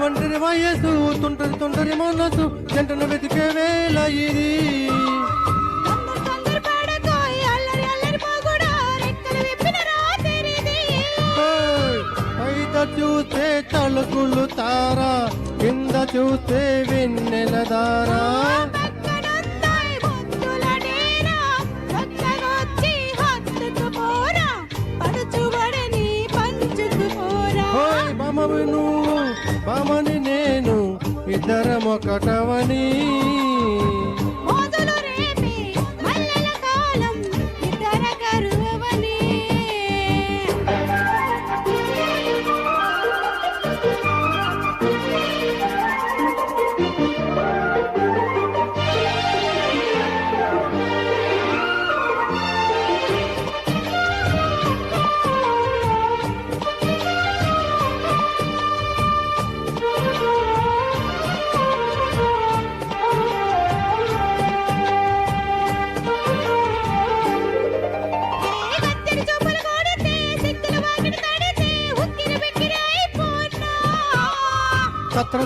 ఒంటరి వయసు తుంటరి మనసు జంటను వెతికే వేళ ఇది. పైట చూస్తే తలుకులు తారా, కింద చూస్తే వెన్నెల దారా. బామవి నువ్వు బామని నేను ఇద్దరం ఒకటవని.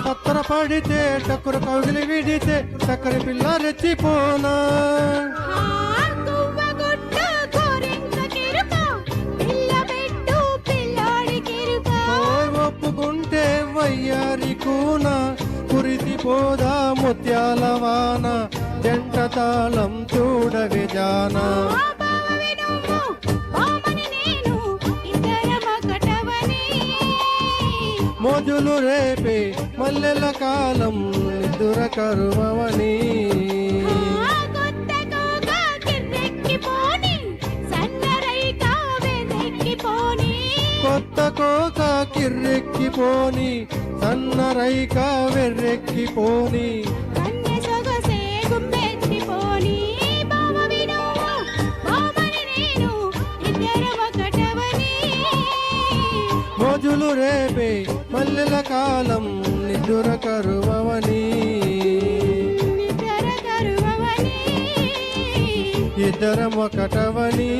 తత్తర పడితే టక్కుర కౌగిలి విడితే చక్కరి పిల్ల రెచ్చిపోనా. ఒప్పుకుంటే వయ్యారి కూన కురిసిపోదా ముత్యాల వాన. జంట తాళం చూడవి జానా. మోజులు రేపే మల్లెల కాలం నిద్ర కరువని. కొత్త కోక కిర్రెక్కిపోని సన్నరైక వెర్రెక్కిపోని. మోజులు రేపే మల్లెల కాలం నిద్ర కరువని. ఇద్దరం ఒకటవని.